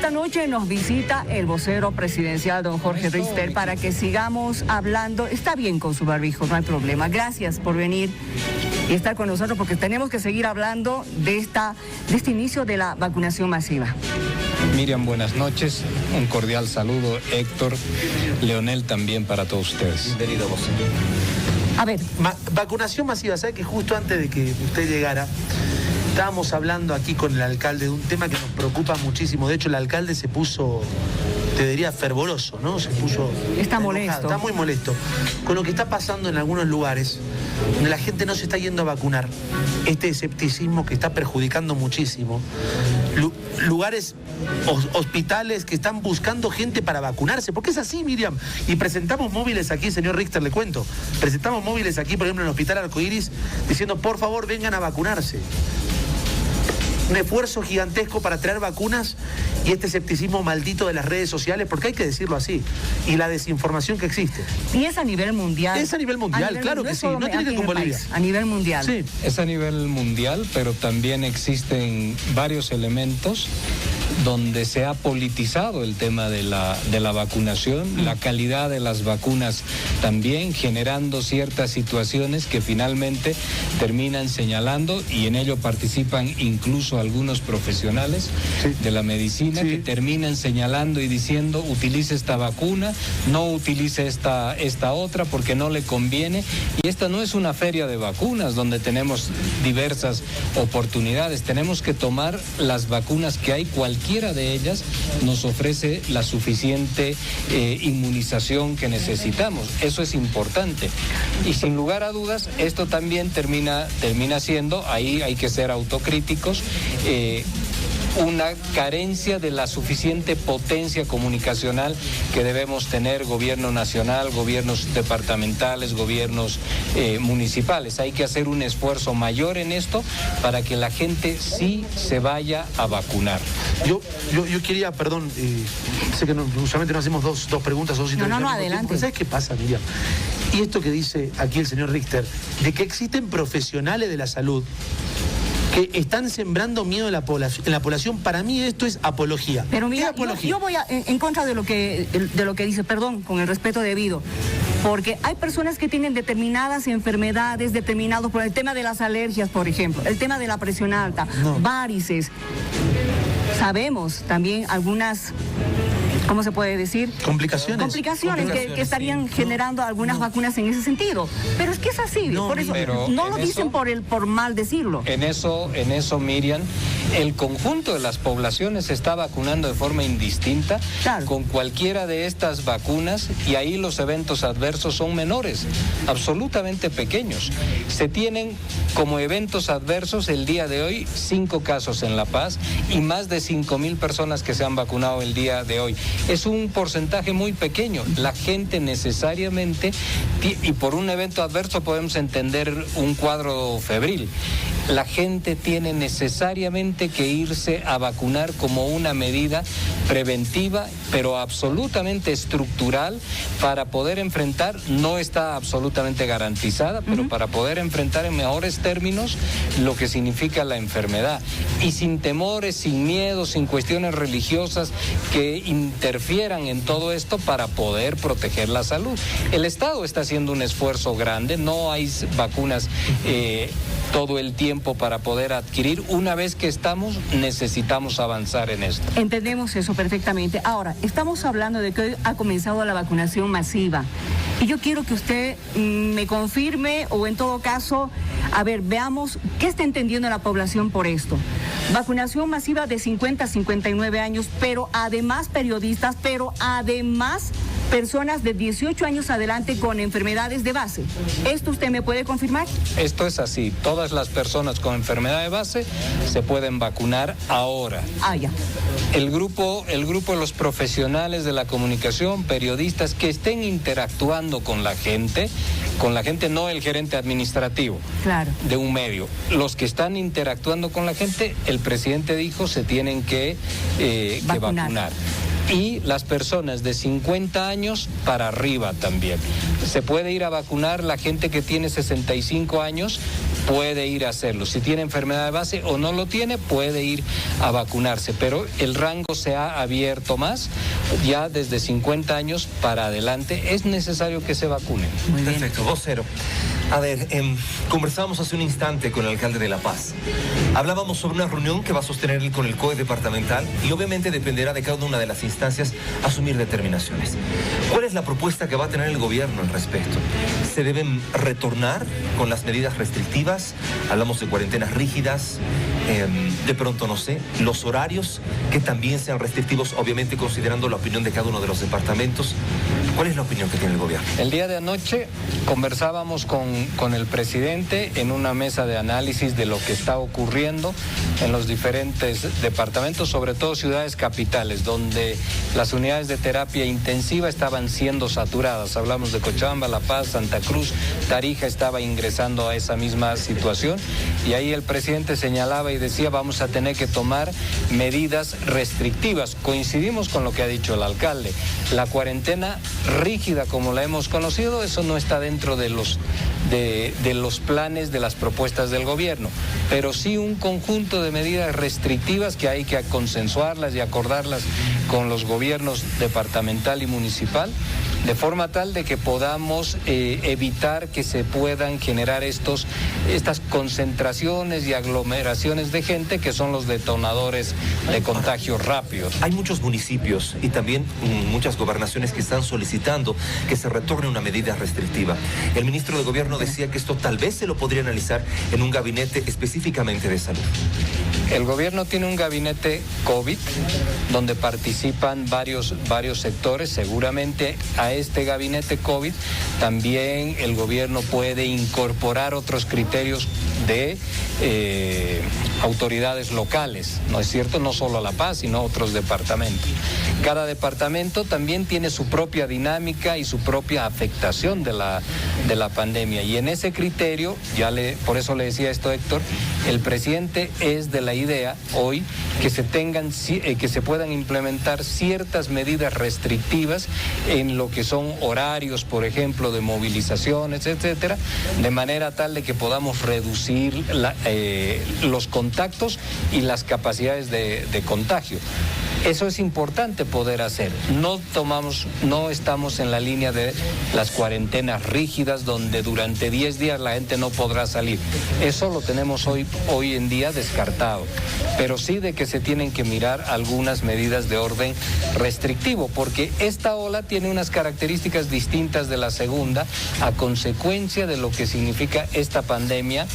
esta noche nos visita el vocero presidencial, don Jorge Richter, para que sigamos hablando. Está bien con su barbijo, no hay problema. Gracias por venir y estar con nosotros, porque tenemos que seguir hablando de este inicio de la vacunación masiva. Miriam, buenas noches. Un cordial saludo, Héctor, Leonel, también para todos ustedes. Bienvenido, vos. A ver. Vacunación masiva, ¿sabe que justo antes de que usted llegara, estábamos hablando aquí con el alcalde de un tema que nos preocupa muchísimo? De hecho, el alcalde se puso, te diría, fervoroso, ¿no? Se puso... Está enojado, molesto. está muy molesto con lo que está pasando en algunos lugares donde la gente no se está yendo a vacunar. Este escepticismo que está perjudicando muchísimo. Lugares, hospitales que están buscando gente para vacunarse, porque es así, Miriam. Y presentamos móviles aquí, señor Richter, le cuento. Presentamos móviles aquí, por ejemplo, en el Hospital Arcoíris, diciendo, por favor, vengan a vacunarse. Un esfuerzo gigantesco para traer vacunas y este escepticismo maldito de las redes sociales, porque hay que decirlo así, y la desinformación que existe. Y es a nivel mundial. Es a nivel mundial, claro que sí, no tiene que ver con Bolivia. A nivel mundial. Sí. Es a nivel mundial, pero también existen varios elementos donde se ha politizado el tema de la vacunación, la calidad de las vacunas también, generando ciertas situaciones que finalmente terminan señalando, y en ello participan incluso algunos profesionales de la medicina, que terminan señalando y diciendo, utilice esta vacuna, no utilice esta otra porque no le conviene. Y esta no es una feria de vacunas donde tenemos diversas oportunidades. Tenemos que tomar las vacunas que hay. Cualquiera de ellas nos ofrece la suficiente inmunización que necesitamos. Eso es importante. Y sin lugar a dudas, esto también termina siendo, ahí hay que ser autocríticos, una carencia de la suficiente potencia comunicacional que debemos tener, gobierno nacional, gobiernos departamentales, gobiernos municipales. Hay que hacer un esfuerzo mayor en esto para que la gente sí se vaya a vacunar. Yo quería, perdón, sé que usualmente no hacemos dos preguntas o dos intervenciones. No, adelante. ¿Sabes qué pasa, Miriam? Y esto que dice aquí el señor Richter, de que existen profesionales de la salud que están sembrando miedo en la población, para mí esto es apología. Pero mira, yo voy en contra de lo que dice, perdón, con el respeto debido, porque hay personas que tienen determinadas enfermedades, determinados por el tema de las alergias, por ejemplo, el tema de la presión alta, varices. Sabemos también algunas, ¿cómo se puede decir? Complicaciones que estarían generando algunas vacunas en ese sentido. Pero es que es así, por eso no lo dicen por mal decirlo. En eso, Miriam, el conjunto de las poblaciones se está vacunando de forma indistinta con cualquiera de estas vacunas, y ahí los eventos adversos son menores, absolutamente pequeños. Se tienen como eventos adversos el día de hoy 5 casos en La Paz y más de 5,000 personas que se han vacunado el día de hoy. Es un porcentaje muy pequeño. La gente necesariamente, y por un evento adverso podemos entender un cuadro febril, la gente tiene necesariamente que irse a vacunar como una medida preventiva, pero absolutamente estructural, para poder enfrentar, no está absolutamente garantizada, pero para poder enfrentar en mejores términos lo que significa la enfermedad. Y sin temores, sin miedo, sin cuestiones religiosas que interfieran en todo esto, para poder proteger la salud. El Estado está haciendo un esfuerzo grande, no hay vacunas todo el tiempo para poder adquirir. Una vez que estamos, necesitamos avanzar en esto. Entendemos eso perfectamente. Ahora, estamos hablando de que hoy ha comenzado la vacunación masiva. Y yo quiero que usted me confirme, o en todo caso, a ver, veamos qué está entendiendo la población por esto. Vacunación masiva de 50 a 59 años, pero además periodistas, pero además personas de 18 años adelante con enfermedades de base. ¿Esto usted me puede confirmar? Esto es así. Todas las personas con enfermedad de base se pueden vacunar ahora. Ya. El grupo de los profesionales de la comunicación, periodistas que estén interactuando con la gente, no el gerente administrativo de un medio. Los que están interactuando con la gente, el presidente dijo, se tienen que vacunar. Y las personas de 50 años para arriba también. Se puede ir a vacunar la gente que tiene 65 años puede ir a hacerlo. Si tiene enfermedad de base o no lo tiene, puede ir a vacunarse. Pero el rango se ha abierto más, ya desde 50 años para adelante es necesario que se vacunen. Muy bien. Perfecto, 2-0. A ver, conversábamos hace un instante con el alcalde de La Paz. Hablábamos sobre una reunión que va a sostener él con el COE departamental y obviamente dependerá de cada una de las instancias asumir determinaciones. ¿Cuál es la propuesta que va a tener el gobierno al respecto? ¿Se deben retornar con las medidas restrictivas? Hablamos de cuarentenas rígidas, de pronto no sé, los horarios que también sean restrictivos, obviamente considerando la opinión de cada uno de los departamentos. ¿Cuál es la opinión que tiene el gobierno? El día de anoche conversábamos con el presidente en una mesa de análisis de lo que está ocurriendo en los diferentes departamentos, sobre todo ciudades capitales, donde las unidades de terapia intensiva estaban siendo saturadas. Hablamos de Cochabamba, La Paz, Santa Cruz, Tarija estaba ingresando a esa misma situación y ahí el presidente señalaba y decía vamos a tener que tomar medidas restrictivas. Coincidimos con lo que ha dicho el alcalde. La cuarentena rígida como la hemos conocido, eso no está dentro de los planes, de las propuestas del gobierno, pero sí un conjunto de medidas restrictivas que hay que consensuarlas y acordarlas con los gobiernos departamental y municipal, de forma tal de que podamos evitar que se puedan generar estas concentraciones y aglomeraciones de gente que son los detonadores de contagios rápidos. Hay muchos municipios y también muchas gobernaciones que están solicitando que se retorne una medida restrictiva. El ministro de Gobierno decía que esto tal vez se lo podría analizar en un gabinete específicamente de salud. El gobierno tiene un gabinete COVID donde participan varios sectores. Seguramente a este gabinete COVID también el gobierno puede incorporar otros criterios de autoridades locales, ¿no es cierto? No solo a La Paz, sino a otros departamentos. Cada departamento también tiene su propia dinámica y su propia afectación de la pandemia. Y en ese criterio, por eso le decía esto, Héctor, el presidente es de la idea hoy que se puedan implementar ciertas medidas restrictivas en lo que son horarios, por ejemplo, de movilizaciones, etcétera, de manera tal de que podamos reducir los contactos y las capacidades de contagio. Eso es importante poder hacer. No estamos en la línea de las cuarentenas rígidas donde durante 10 días la gente no podrá salir. Eso lo tenemos hoy en día descartado. Pero sí de que se tienen que mirar algunas medidas de orden restrictivo, porque esta ola tiene unas características distintas de la segunda a consecuencia de lo que significa esta pandemia,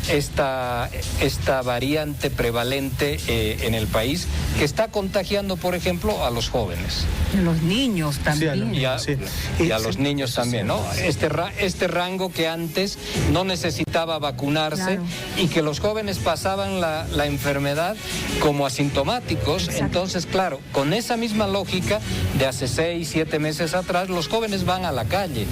esta variante prevalente en el país, que está contagiando, por ejemplo, a los jóvenes. A los niños también. Y a los niños también, ¿no? Este rango que antes no necesitaba vacunarse, claro, y que los jóvenes pasaban la enfermedad como asintomáticos. Exacto. Entonces, claro, con esa misma lógica de hace 6, 7 meses atrás, los jóvenes van a la calle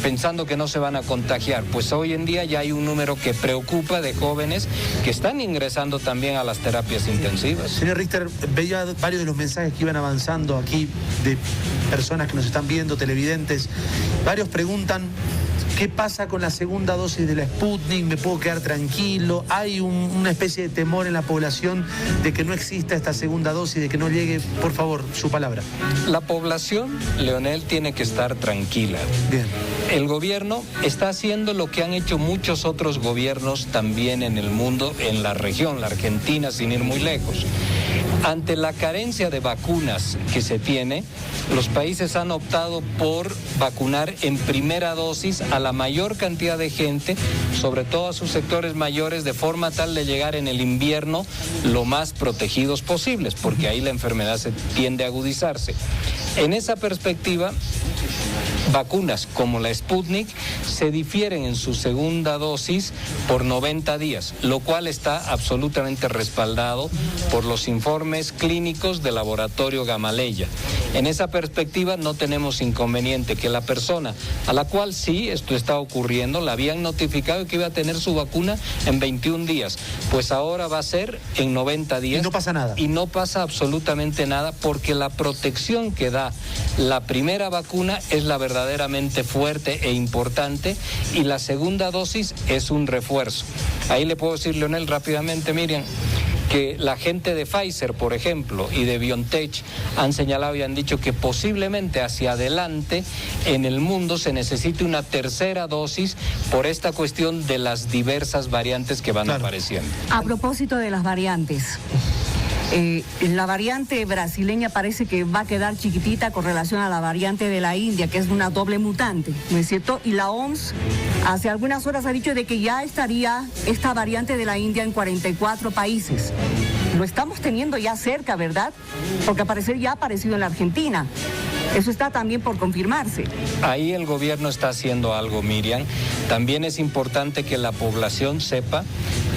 pensando que no se van a contagiar. Pues hoy en día ya hay un número que preocupa de jóvenes que están ingresando también a las terapias intensivas. Señor Richter, veía varios de los mensajes que iban avanzando aquí de personas que nos están viendo, televidentes. Varios preguntan: ¿qué pasa con la segunda dosis de la Sputnik? ¿Me puedo quedar tranquilo? ¿Hay una especie de temor en la población de que no exista esta segunda dosis, de que no llegue? Por favor, su palabra. La población, Leonel, tiene que estar tranquila. Bien. El gobierno está haciendo lo que han hecho muchos otros gobiernos también en el mundo, en la región, la Argentina, sin ir muy lejos. Ante la carencia de vacunas que se tiene, los países han optado por vacunar en primera dosis a la mayor cantidad de gente, sobre todo a sus sectores mayores, de forma tal de llegar en el invierno lo más protegidos posibles, porque ahí la enfermedad se tiende a agudizarse. En esa perspectiva, vacunas como la Sputnik se difieren en su segunda dosis por 90 días, lo cual está absolutamente respaldado por los informes clínicos del laboratorio Gamaleya. En esa perspectiva no tenemos inconveniente que la persona a la cual sí esto está ocurriendo, la habían notificado que iba a tener su vacuna en 21 días, pues ahora va a ser en 90 días. Y no pasa nada. Y no pasa absolutamente nada porque la protección que da la primera vacuna es la verdadera verdaderamente fuerte e importante, y la segunda dosis es un refuerzo. Ahí le puedo decir, Leonel, rápidamente, Miriam, que la gente de Pfizer, por ejemplo, y de BioNTech han señalado y han dicho que posiblemente hacia adelante en el mundo se necesite una tercera dosis por esta cuestión de las diversas variantes que van apareciendo. A propósito de las variantes, la variante brasileña parece que va a quedar chiquitita con relación a la variante de la India, que es una doble mutante, ¿no es cierto? Y la OMS hace algunas horas ha dicho de que ya estaría esta variante de la India en 44 países. Lo estamos teniendo ya cerca, ¿verdad? Porque al parecer ya ha aparecido en la Argentina. Eso está también por confirmarse. Ahí el gobierno está haciendo algo, Miriam. También es importante que la población sepa,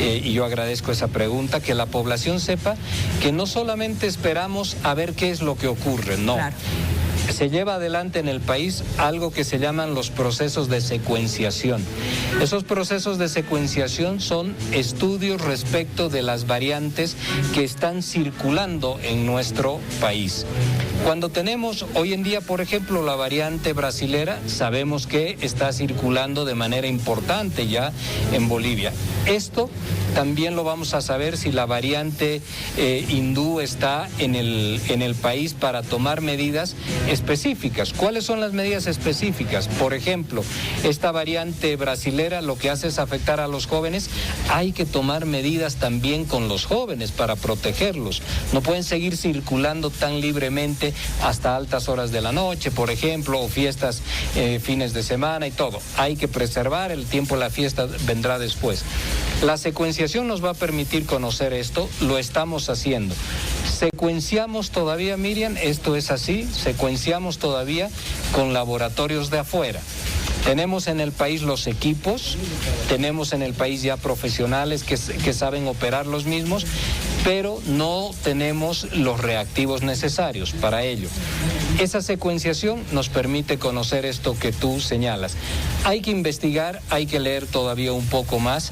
y yo agradezco esa pregunta, que la población sepa que no solamente esperamos a ver qué es lo que ocurre, no. Claro. Se lleva adelante en el país algo que se llaman los procesos de secuenciación. Esos procesos de secuenciación son estudios respecto de las variantes que están circulando en nuestro país. Cuando tenemos hoy en día, por ejemplo, la variante brasilera, sabemos que está circulando de manera importante ya en Bolivia. Esto también lo vamos a saber si la variante hindú está en el país para tomar medidas específicas. ¿Cuáles son las medidas específicas? Por ejemplo, esta variante brasilera lo que hace es afectar a los jóvenes. Hay que tomar medidas también con los jóvenes para protegerlos. No pueden seguir circulando tan libremente hasta altas horas de la noche, por ejemplo, o fiestas fines de semana y todo. Hay que preservar el tiempo, la fiesta vendrá después. La secuenciación nos va a permitir conocer esto, lo estamos haciendo. Secuenciamos todavía, Miriam, esto es así, secuenciamos todavía con laboratorios de afuera. Tenemos en el país los equipos, tenemos en el país ya profesionales que saben operar los mismos, pero no tenemos los reactivos necesarios para ello. Esa secuenciación nos permite conocer esto que tú señalas. Hay que investigar, hay que leer todavía un poco más.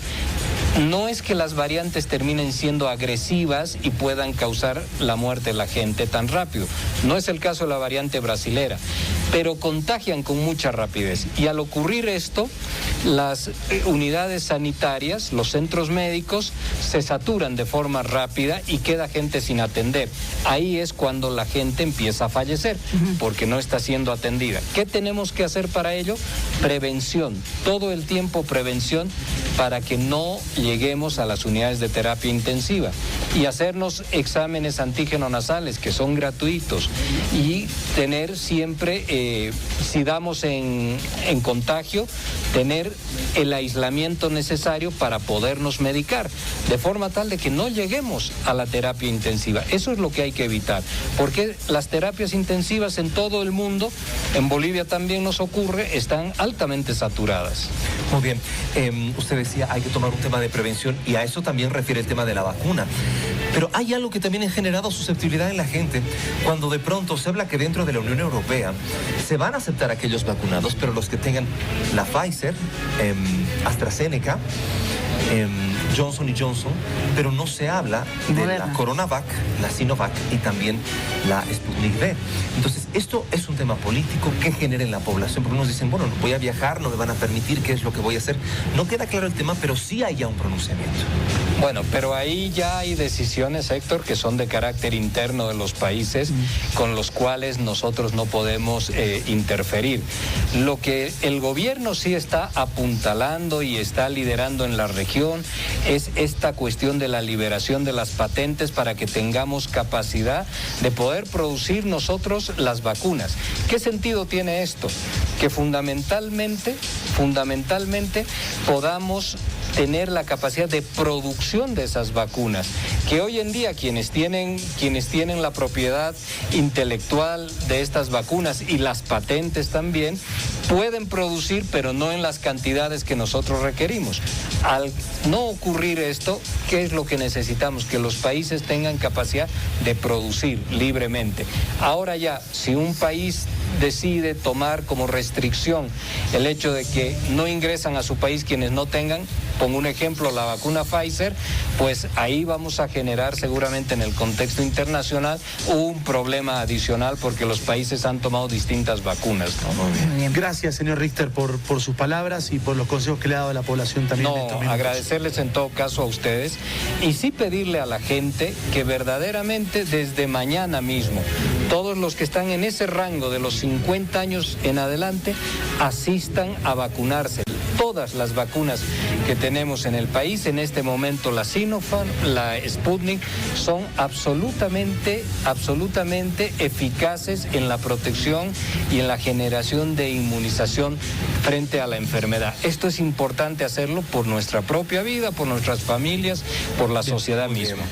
No es que las variantes terminen siendo agresivas y puedan causar la muerte de la gente tan rápido. No es el caso de la variante brasilera, pero contagian con mucha rapidez. Y al ocurrir esto, las unidades sanitarias, los centros médicos, se saturan de forma rápida y queda gente sin atender. Ahí es cuando la gente empieza a fallecer, porque no está siendo atendida. ¿Qué tenemos que hacer para ello? Prevención, todo el tiempo prevención, para que no lleguemos a las unidades de terapia intensiva, y hacernos exámenes antígeno nasales que son gratuitos, y tener siempre, si damos en contagio, tener el aislamiento necesario para podernos medicar, de forma tal de que no lleguemos a la terapia intensiva. Eso es lo que hay que evitar, porque las terapias intensivas en todo el mundo, en Bolivia también nos ocurre, están altamente saturadas. Muy bien, usted decía hay que tomar un tema de prevención, y a eso también refiere el tema de la vacuna. Pero hay algo que también ha generado susceptibilidad en la gente, cuando de pronto se habla que dentro de la Unión Europea se van a aceptar aquellos vacunados, pero los que tengan la Pfizer, AstraZeneca, Johnson & Johnson, pero no se habla de la CoronaVac, la Sinovac y también la Sputnik V. Entonces, esto es un tema político que genera en la población, porque unos dicen, bueno, voy a viajar, no me van a permitir, ¿qué es lo que voy a hacer? No queda claro el tema, pero sí hay ya un pronunciamiento. Bueno, pero ahí ya hay decisiones, Héctor, que son de carácter interno de los países, con los cuales nosotros no podemos interferir. Lo que el gobierno sí está apuntalando y está liderando en la región es esta cuestión de la liberación de las patentes para que tengamos capacidad de poder producir nosotros las vacunas. ¿Qué sentido tiene esto? Que fundamentalmente podamos tener la capacidad de producción de esas vacunas, que hoy en día quienes tienen la propiedad intelectual de estas vacunas y las patentes también pueden producir, pero no en las cantidades que nosotros requerimos. Al no ocurrir esto, ¿qué es lo que necesitamos? Que los países tengan capacidad de producir libremente. Ahora ya, si un país decide tomar como restricción el hecho de que no ingresan a su país quienes no tengan, pongo un ejemplo, la vacuna Pfizer, pues ahí vamos a generar seguramente en el contexto internacional un problema adicional porque los países han tomado distintas vacunas, ¿no? Muy bien. Gracias, señor Richter, por sus palabras y por los consejos que le ha dado a la población también. No, en estos minutos. agradecerles en todo caso a ustedes y sí pedirle a la gente que verdaderamente desde mañana mismo, todos los que están en ese rango de los 50 años en adelante, asistan a vacunarse. Todas las vacunas que tenemos en el país, en este momento la Sinopharm, la Sputnik, son absolutamente eficaces en la protección y en la generación de inmunización frente a la enfermedad. Esto es importante hacerlo por nuestra propia vida, por nuestras familias, por la sociedad misma.